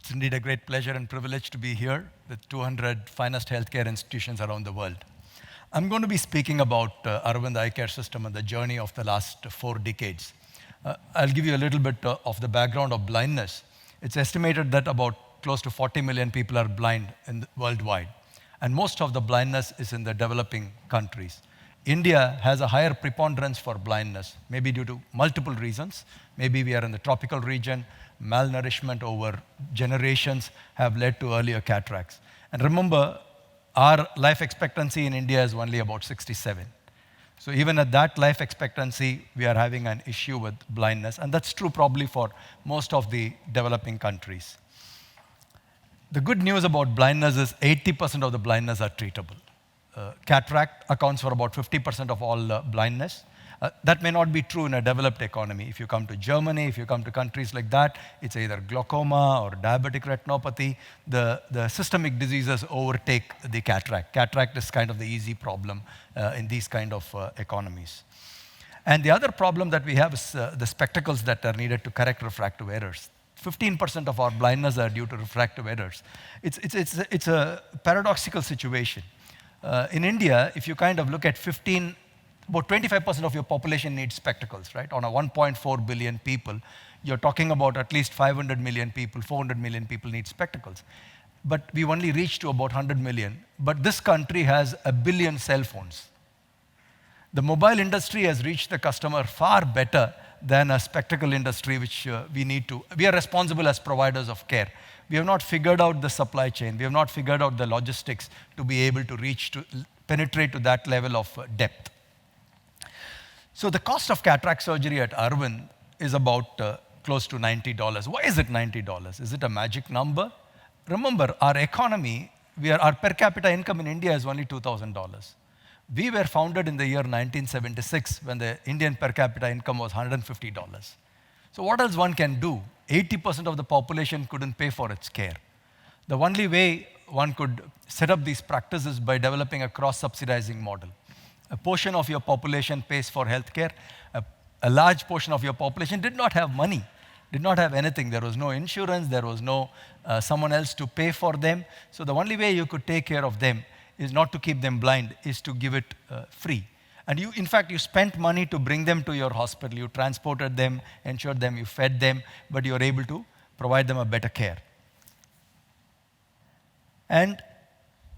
It's indeed a great pleasure and privilege to be here with 200 finest healthcare institutions around the world. I'm going to be speaking about Aravind Eye Care System and the journey of the last 4 decades. I'll give you a little bit of the background of blindness. It's estimated that about close to 40 million people are blind worldwide, and most of the blindness is in the developing countries. India has a higher preponderance for blindness, maybe due to multiple reasons. Maybe we are in the tropical region, malnourishment over generations have led to earlier cataracts. And remember, our life expectancy in India is only about 67. So even at that life expectancy, we are having an issue with blindness, and that's true probably for most of the developing countries. The good news about blindness is 80% of the blindness are treatable. Cataract accounts for about 50% of all blindness. That may not be true in a developed economy. If you come to Germany, if you come to countries like that, it's either glaucoma or diabetic retinopathy. The systemic diseases overtake the cataract. Cataract is kind of the easy problem in these kind of economies. And the other problem that we have is the spectacles that are needed to correct refractive errors. 15% of our blindness are due to refractive errors. It's a paradoxical situation. In India, if you kind of look at about 25% of your population needs spectacles, right? On a 1.4 billion people, you're talking about at least 500 million people, 400 million people need spectacles. But we've only reached to about 100 million. But this country has 1 billion cell phones. The mobile industry has reached the customer far better than a spectacle industry, which we are responsible as providers of care. We have not figured out the supply chain. We have not figured out the logistics to be able to penetrate to that level of depth. So the cost of cataract surgery at Aravind is about close to $90. Why is it $90? Is it a magic number? Remember, our economy, our per capita income in India is only $2,000. We were founded in the year 1976 when the Indian per capita income was $150. So what else one can do? 80% of the population couldn't pay for its care. The only way one could set up these practices by developing a cross-subsidizing model. A portion of your population pays for healthcare. A large portion of your population did not have money, did not have anything. There was no insurance, there was no someone else to pay for them. So the only way you could take care of them is not to keep them blind, is to give it free. And in fact, you spent money to bring them to your hospital. You transported them, ensured them, you fed them, but you were able to provide them a better care. And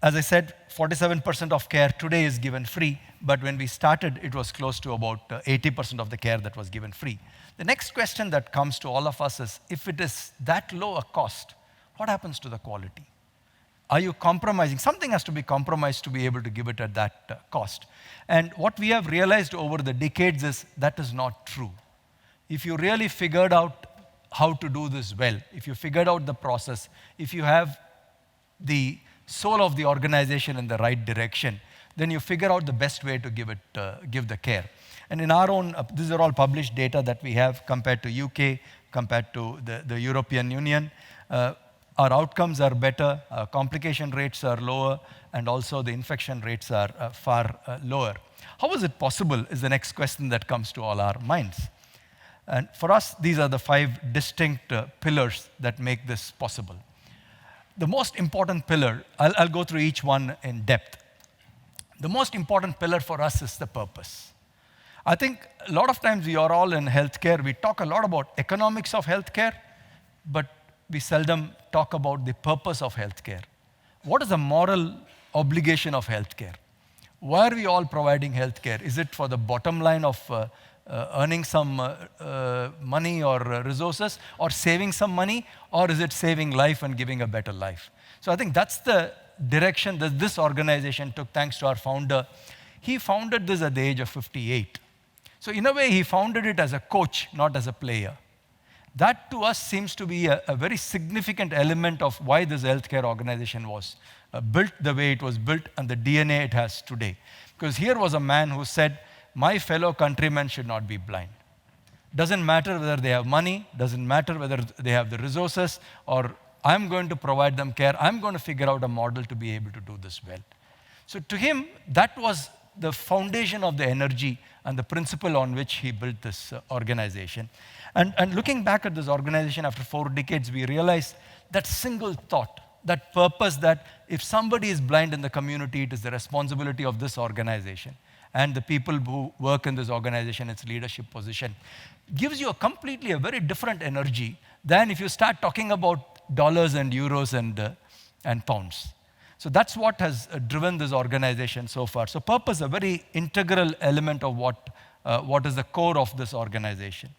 as I said, 47% of care today is given free, but when we started, it was close to about 80% of the care that was given free. The next question that comes to all of us is, if it is that low a cost, what happens to the quality? Are you compromising? Something has to be compromised to be able to give it at that cost. And what we have realized over the decades is that is not true. If you really figured out how to do this well, if you figured out the process, if you have the soul of the organization in the right direction, then you figure out the best way to give the care. And in our own, these are all published data that we have compared to UK, compared to the European Union. Our outcomes are better, complication rates are lower, and also the infection rates are far lower. How is it possible is the next question that comes to all our minds. And for us, these are the 5 distinct pillars that make this possible. The most important pillar, I'll go through each one in depth. The most important pillar for us is the purpose. I think a lot of times we are all in healthcare, we talk a lot about economics of healthcare, but we seldom talk about the purpose of healthcare. What is the moral obligation of healthcare? Why are we all providing healthcare? Is it for the bottom line of earning some money or resources, or saving some money, or is it saving life and giving a better life? So I think that's the direction that this organization took, thanks to our founder. He founded this at the age of 58. So in a way, he founded it as a coach, not as a player. That to us seems to be a very significant element of why this healthcare organization was built the way it was built and the DNA it has today. Because here was a man who said, my fellow countrymen should not be blind. Doesn't matter whether they have money, doesn't matter whether they have the resources, or I'm going to provide them care. I'm going to figure out a model to be able to do this well. So to him, that was the foundation of the energy and the principle on which he built this organization. And looking back at this organization after 4 decades, we realized that single thought, that purpose, that if somebody is blind in the community, it is the responsibility of this organization and the people who work in this organization, its leadership position, gives you a very different energy than if you start talking about dollars and euros and pounds. So that's what has driven this organization so far. So purpose is a very integral element of what is the core of this organization.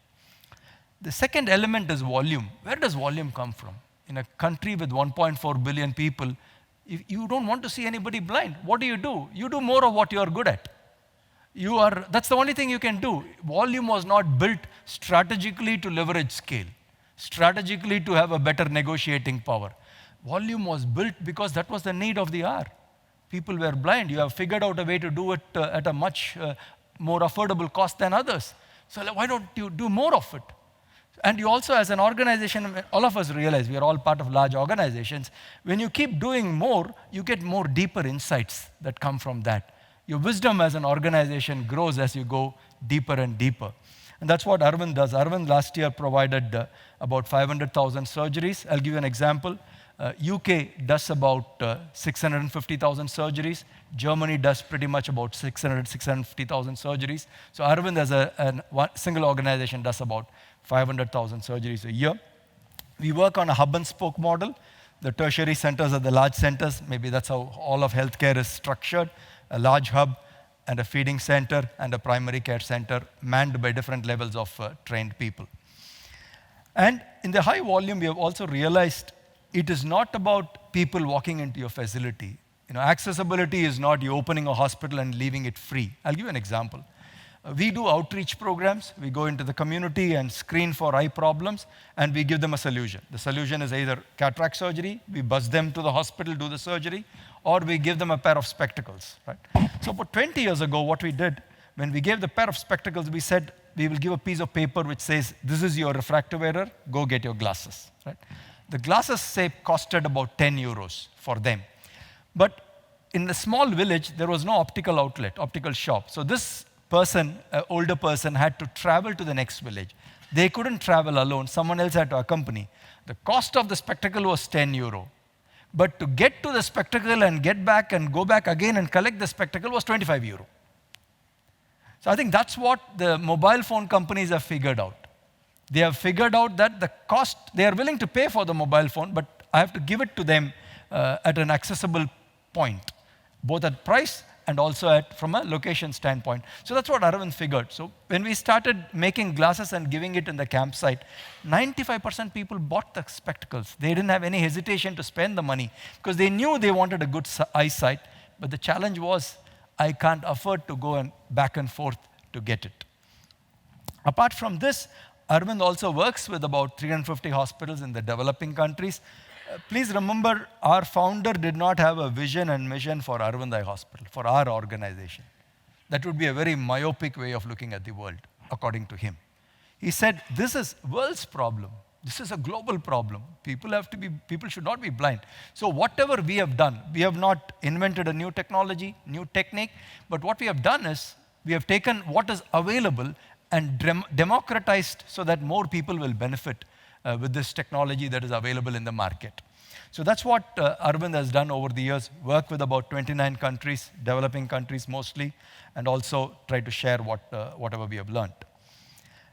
The second element is volume. Where does volume come from? In a country with 1.4 billion people, if you don't want to see anybody blind. What do? You do more of what you are good at. That's the only thing you can do. Volume was not built strategically to leverage scale, strategically to have a better negotiating power. Volume was built because that was the need of the hour. People were blind. You have figured out a way to do it at a much more affordable cost than others. So why don't you do more of it? And you also, as an organization, all of us realize we are all part of large organizations. When you keep doing more, you get more deeper insights that come from that. Your wisdom as an organization grows as you go deeper and deeper. And that's what Arvind does. Arvind last year provided about 500,000 surgeries. I'll give you an example. UK does about 650,000 surgeries. Germany does pretty much about 650,000 surgeries. So Arvind as a single organization does about 500,000 surgeries a year. We work on a hub and spoke model. The tertiary centers are the large centers. Maybe that's how all of healthcare is structured. A large hub and a feeding center and a primary care center manned by different levels of trained people. And in the high volume, we have also realized it is not about people walking into your facility. Accessibility is not you opening a hospital and leaving it free. I'll give you an example. We do outreach programs. We go into the community and screen for eye problems, and we give them a solution. The solution is either cataract surgery, we bus them to the hospital, do the surgery, or we give them a pair of spectacles. Right? So about 20 years ago, what we did, when we gave the pair of spectacles, we said, we will give a piece of paper which says, this is your refractive error, go get your glasses. Right? The glasses, say, costed about 10 euros for them. But in a small village, there was no optical shop. So this person, an older person, had to travel to the next village. They couldn't travel alone. Someone else had to accompany. The cost of the spectacle was 10 euro. But to get to the spectacle and get back and go back again and collect the spectacle was 25 euro. So I think that's what the mobile phone companies have figured out. They have figured out that the cost, they are willing to pay for the mobile phone, but I have to give it to them at an accessible point, both at price and also from a location standpoint. So that's what Arvind figured. So when we started making glasses and giving it in the campsite, 95% people bought the spectacles. They didn't have any hesitation to spend the money because they knew they wanted a good eyesight, but the challenge was, I can't afford to go and back and forth to get it. Apart from this, Arvind also works with about 350 hospitals in the developing countries. Please remember, our founder did not have a vision and mission for Arvind Eye Hospital, for our organization. That would be a very myopic way of looking at the world, according to him. He said, this is world's problem. This is a global problem. People should not be blind. So whatever we have done, we have not invented a new technology, new technique, but what we have done is, we have taken what is available and democratized so that more people will benefit with this technology that is available in the market. So that's what Arvind has done over the years, work with about 29 countries, developing countries mostly, and also try to share whatever we have learned.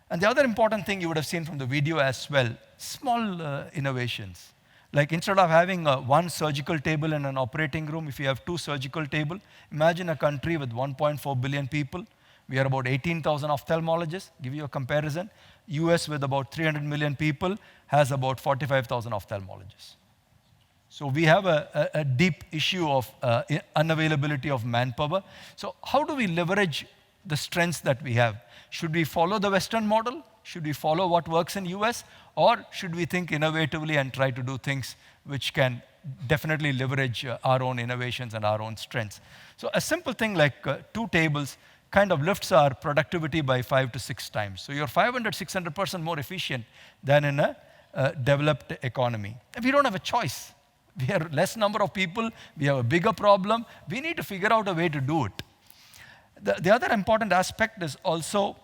And the other important thing you would have seen from the video as well, small innovations. Like instead of having one surgical table in an operating room, if you have 2 surgical tables, imagine a country with 1.4 billion people. We are about 18,000 ophthalmologists. Give you a comparison. US with about 300 million people has about 45,000 ophthalmologists. So we have a deep issue of unavailability of manpower. So how do we leverage the strengths that we have? Should we follow the Western model? Should we follow what works in US? Or should we think innovatively and try to do things which can definitely leverage our own innovations and our own strengths? So a simple thing like 2 tables kind of lifts our productivity by 5 to 6 times. So you're 500, 600% more efficient than in a developed economy. And we don't have a choice. We are less number of people. We have a bigger problem. We need to figure out a way to do it. The other important aspect is also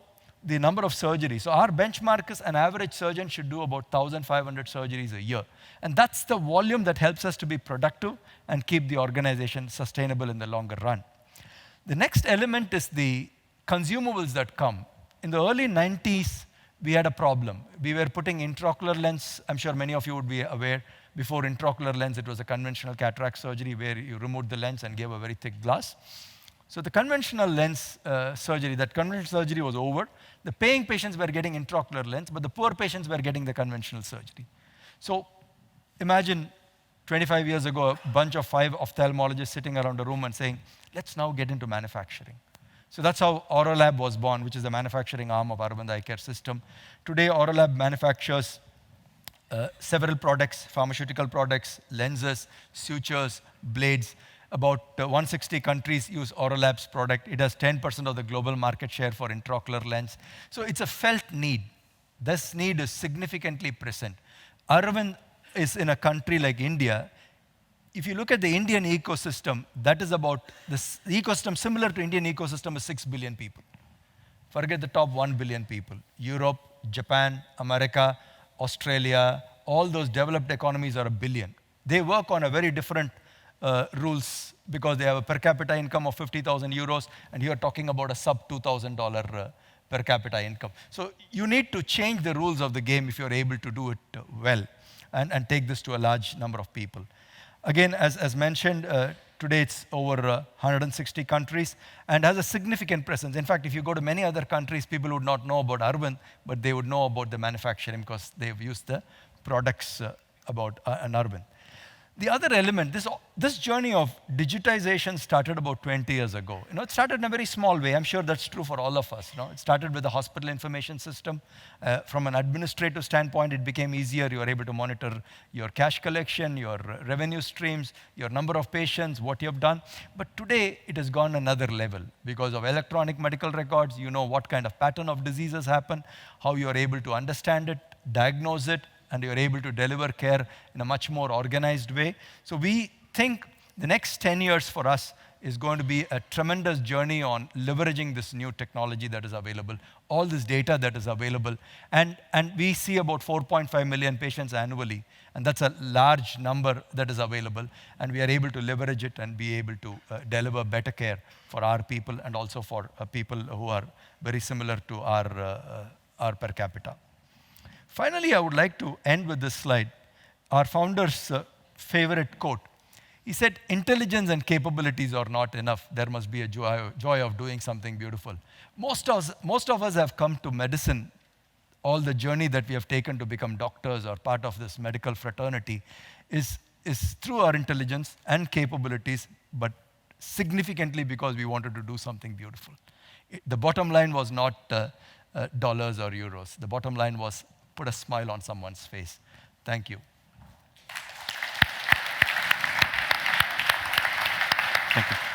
the number of surgeries. So our benchmark is an average surgeon should do about 1,500 surgeries a year. And that's the volume that helps us to be productive and keep the organization sustainable in the longer run. The next element is the consumables that come. In the early 90s, we had a problem. We were putting intraocular lens. I'm sure many of you would be aware, before intraocular lens, it was a conventional cataract surgery where you removed the lens and gave a very thick glass. So the conventional lens surgery, that conventional surgery was over. The paying patients were getting intraocular lens, but the poor patients were getting the conventional surgery. So imagine 25 years ago, a bunch of 5 ophthalmologists sitting around a room and saying, let's now get into manufacturing. So that's how Aurolab was born, which is the manufacturing arm of Aravind Eye Care System. Today, Aurolab manufactures several products, pharmaceutical products, lenses, sutures, blades. About 160 countries use Aurolab's product. It has 10% of the global market share for intraocular lens. So it's a felt need. This need is significantly present. Aravind is in a country like India. If you look at the Indian ecosystem, that is about, this ecosystem similar to Indian ecosystem is 6 billion people. Forget the top 1 billion people. Europe, Japan, America, Australia, all those developed economies are 1 billion. They work on a very different rules because they have a per capita income of 50,000 euros, and you are talking about a sub $2,000 per capita income. So you need to change the rules of the game if you're able to do it well and take this to a large number of people. Again, as mentioned, today it's over 160 countries and has a significant presence. In fact, if you go to many other countries, people would not know about Aravind, but they would know about the manufacturing because they've used the products about an Aravind. The other element, this journey of digitization started about 20 years ago. It started in a very small way. I'm sure that's true for all of us. It started with the hospital information system. From an administrative standpoint, it became easier. You were able to monitor your cash collection, your revenue streams, your number of patients, what you have done. But today, it has gone another level. Because of electronic medical records, you know what kind of pattern of diseases happen, how you are able to understand it, diagnose it, and you're able to deliver care in a much more organized way. So we think the next 10 years for us is going to be a tremendous journey on leveraging this new technology that is available, all this data that is available. And we see about 4.5 million patients annually, and that's a large number that is available. And we are able to leverage it and be able to deliver better care for our people and also for people who are very similar to our per capita. Finally, I would like to end with this slide. Our founder's favorite quote. He said, intelligence and capabilities are not enough. There must be a joy of doing something beautiful. Most of us have come to medicine. All the journey that we have taken to become doctors or part of this medical fraternity is through our intelligence and capabilities, but significantly because we wanted to do something beautiful. The bottom line was not dollars or euros. The bottom line was put a smile on someone's face. Thank you. Thank you.